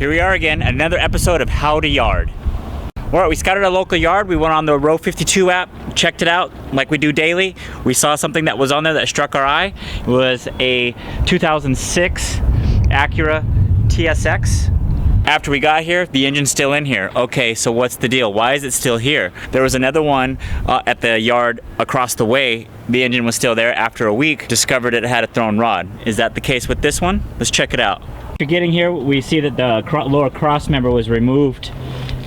Here we are again, another episode of How to Yard. Alright, we scouted a local yard. We went on the Row 52 app, checked it out like we do daily. We saw something that was on there that struck our eye. It was a 2006 Acura TSX. After we got here, the engine's still in here. Okay, so what's the deal? Why is it still here? There was another one at the yard across the way. The engine was still there. After a week, discovered it had a thrown rod. Is that the case with this one? Let's check it out. After getting here, we see that the lower cross member was removed.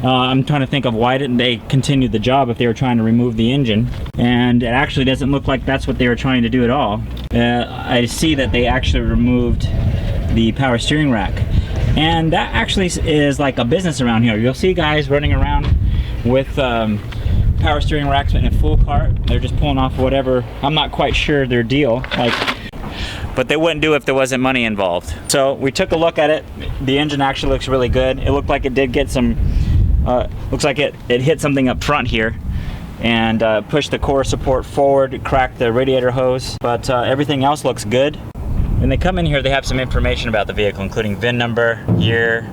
I'm trying to think of why didn't they continue the job if they were trying to remove the engine. And it actually doesn't look like that's what they were trying to do at all. I see that they actually removed the power steering rack. And that actually is like a business around here. You'll see guys running around with power steering racks in a full cart. They're just pulling off whatever. I'm not quite sure their deal. But they wouldn't do if there wasn't money involved. So we took a look at it. The engine actually looks really good. It looked like it did get some, looks like it hit something up front here and pushed the core support forward, cracked the radiator hose, but everything else looks good. When they come in here, they have some information about the vehicle, including VIN number, year,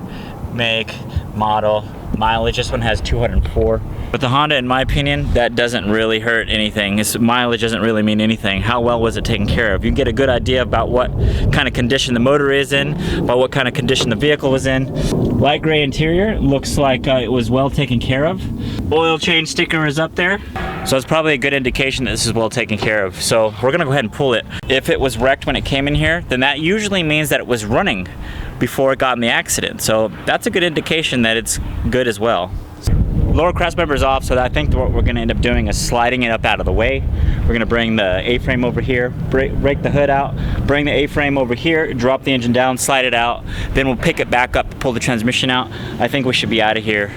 make, model, mileage. This one has 204. With the Honda, in my opinion, that doesn't really hurt anything. Its mileage doesn't really mean anything. How well was it taken care of? You can get a good idea about what kind of condition the motor is in, about what kind of condition the vehicle was in. Light gray interior, looks like it was well taken care of. Oil change sticker is up there. So it's probably a good indication that this is well taken care of. So we're gonna go ahead and pull it. If it was wrecked when it came in here, then that usually means that it was running before it got in the accident. So that's a good indication that it's good as well. Lower cross member is off, so I think what we're going to end up doing is sliding it up out of the way. We're going to bring the A-frame over here, break the hood out, bring the A-frame over here, drop the engine down, slide it out, then we'll pick it back up, pull the transmission out. I think we should be out of here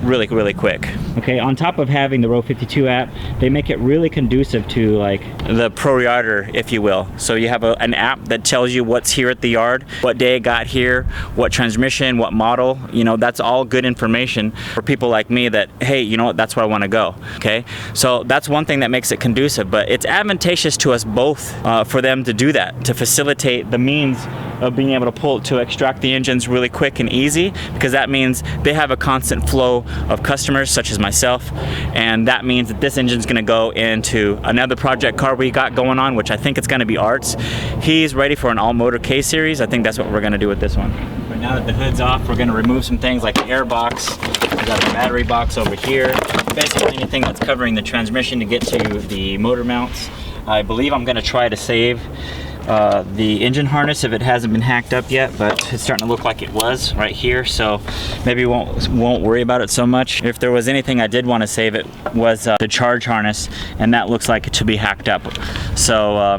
really, really quick. Okay, on top of having the Row 52 app, they make it really conducive to like the pro yarder, if you will. So you have an app that tells you what's here at the yard, what day it got here, what transmission, what model. You know, that's all good information for people like me that, hey, you know what, that's where I want to go. Okay, so that's one thing that makes it conducive, but it's advantageous to us both for them to do that, to facilitate the means of being able to extract the engines really quick and easy, because that means they have a constant flow of customers such as myself, and that means that this engine's going to go into another project car we got going on, which I think it's going to be Art's. He's ready for an all-motor K series. I think that's what we're going to do with this one. But now that the hood's off, we're going to remove some things like the air box. We got a battery box over here. Basically anything that's covering the transmission to get to the motor mounts. I believe I'm going to try to save the engine harness if it hasn't been hacked up yet, but it's starting to look like it was right here, so maybe won't worry about it so much. If there was anything I did want to save, it was the charge harness, and that looks like it should be hacked up, so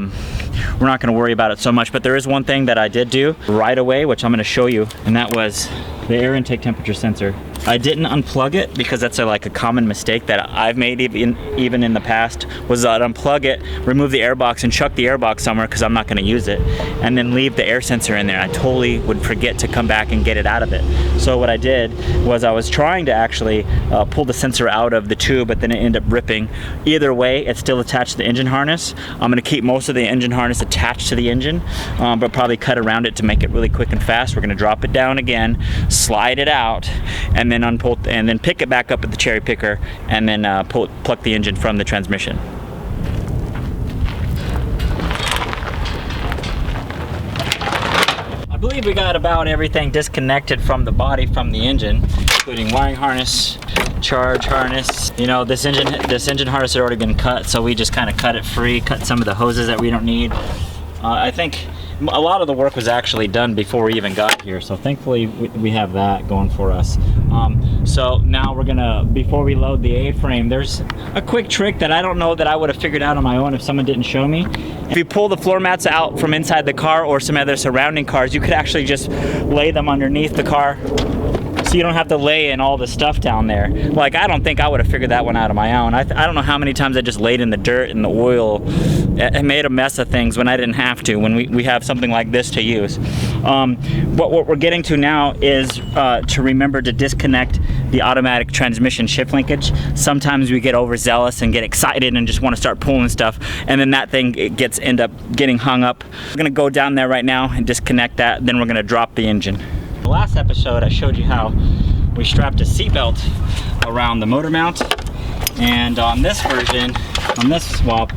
we're not going to worry about it so much. But there is one thing that I did do right away, which I'm going to show you, and that was the air intake temperature sensor. I didn't unplug it because that's like a common mistake that I've made even in the past, was I'd unplug it, remove the air box, and chuck the air box somewhere because I'm not going to use it, and then leave the air sensor in there. I totally would forget to come back and get it out of it. So what I did was I was trying to actually pull the sensor out of the tube, but then it ended up ripping. Either way, it's still attached to the engine harness. I'm going to keep most of the engine harness attached to the engine, but probably cut around it to make it really quick and fast. We're going to drop it down again, slide it out, and then unpull, and then pick it back up with the cherry picker, and then pluck the engine from the transmission. I believe we got about everything disconnected from the body from the engine, including wiring harness, charge harness. You know, this engine harness had already been cut, so we just kind of cut it free, cut some of the hoses that we don't need. I think a lot of the work was actually done before we even got here, so thankfully we have that going for us. So now we're gonna, before we load the A-frame, there's a quick trick that I don't know that I would have figured out on my own if someone didn't show me. If you pull the floor mats out from inside the car or some other surrounding cars, you could actually just lay them underneath the car, so you don't have to lay in all the stuff down there. Like, I don't think I would have figured that one out on my own. I don't know how many times I just laid in the dirt and the oil and made a mess of things when I didn't have to, when we have something like this to use. What we're getting to now is to remember to disconnect the automatic transmission shift linkage. Sometimes we get overzealous and get excited and just want to start pulling stuff, and then that thing end up getting hung up. We're gonna go down there right now and disconnect that, then we're gonna drop the engine. The last episode I showed you how we strapped a seatbelt around the motor mount, and on this version, on this swap,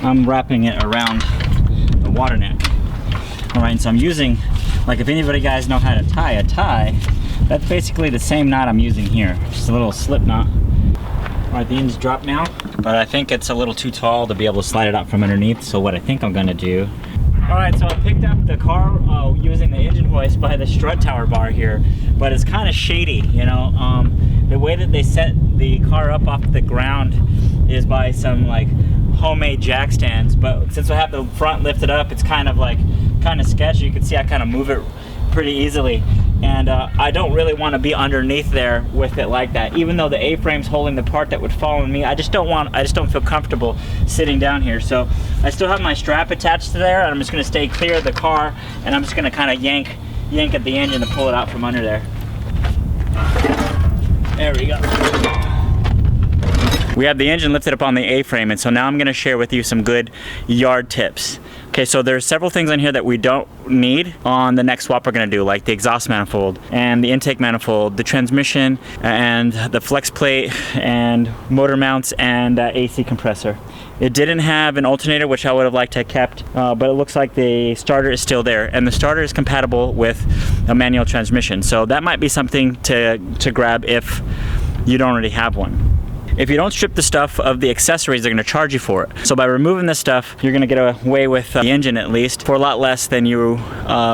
I'm wrapping it around the water neck. Alright, so I'm using, like if anybody guys know how to tie a tie, that's basically the same knot I'm using here, just a little slip knot. Alright, the engine's dropped now, but I think it's a little too tall to be able to slide it out from underneath, so what I think I'm gonna do. Alright, so I picked up the car using the engine hoist by the strut tower bar here, but it's kind of shady, you know. The way that they set the car up off the ground is by some like homemade jack stands, but since I have the front lifted up, it's kind of sketchy. You can see I kind of move it pretty easily, and I don't really want to be underneath there with it like that. Even though the A-frame's holding the part that would fall on me, I just don't feel comfortable sitting down here. So I still have my strap attached to there, and I'm just going to stay clear of the car, and I'm just going to kind of yank at the engine to pull it out from under there. There we go. We have the engine lifted up on the A-frame, and so now I'm going to share with you some good yard tips. Okay, so there's several things on here that we don't need on the next swap we're going to do, like the exhaust manifold and the intake manifold, the transmission and the flex plate and motor mounts and AC compressor. It didn't have an alternator, which I would have liked to have kept, but it looks like the starter is still there, and the starter is compatible with a manual transmission, so that might be something to grab if you don't already have one. If you don't strip the stuff of the accessories, they're going to charge you for it. So by removing this stuff, you're going to get away with the engine at least for a lot less than you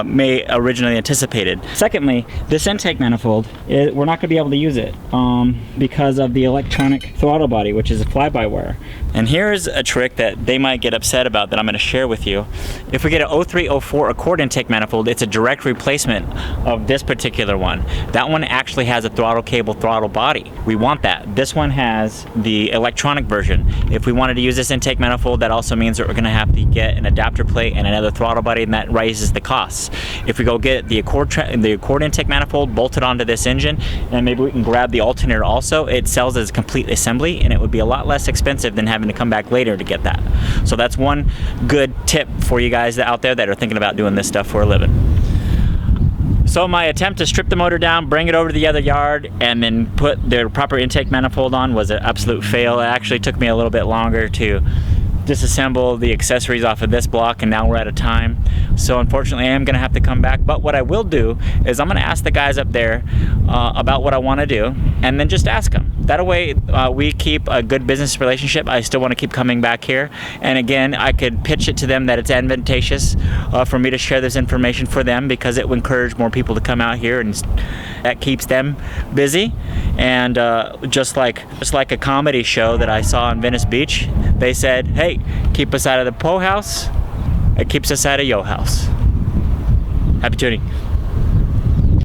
may originally anticipated. Secondly, this intake manifold, we're not going to be able to use it because of the electronic throttle body, which is a fly-by-wire. And here's a trick that they might get upset about that I'm going to share with you. If we get an 0304 Accord intake manifold, it's a direct replacement of this particular one. That one actually has a throttle cable throttle body. We want that. This one has the electronic version. If we wanted to use this intake manifold, that also means that we're going to have to get an adapter plate and another throttle body, and that raises the costs. If we go get the Accord intake manifold bolted onto this engine, and maybe we can grab the alternator also, it sells as a complete assembly, and it would be a lot less expensive than having to come back later to get that. So that's one good tip for you guys out there that are thinking about doing this stuff for a living. So my attempt to strip the motor down, bring it over to the other yard, and then put the proper intake manifold on was an absolute fail. It actually took me a little bit longer to disassemble the accessories off of this block, and now we're out of time. So unfortunately I am going to have to come back, but what I will do is I'm going to ask the guys up there about what I want to do, and then just ask them. That way we keep a good business relationship. I still want to keep coming back here, and again, I could pitch it to them that it's advantageous for me to share this information for them, because it will encourage more people to come out here, and that keeps them busy. And just like a comedy show that I saw in Venice Beach, they said, hey, keep us out of the po house, it keeps us out of yo house. Happy tuning.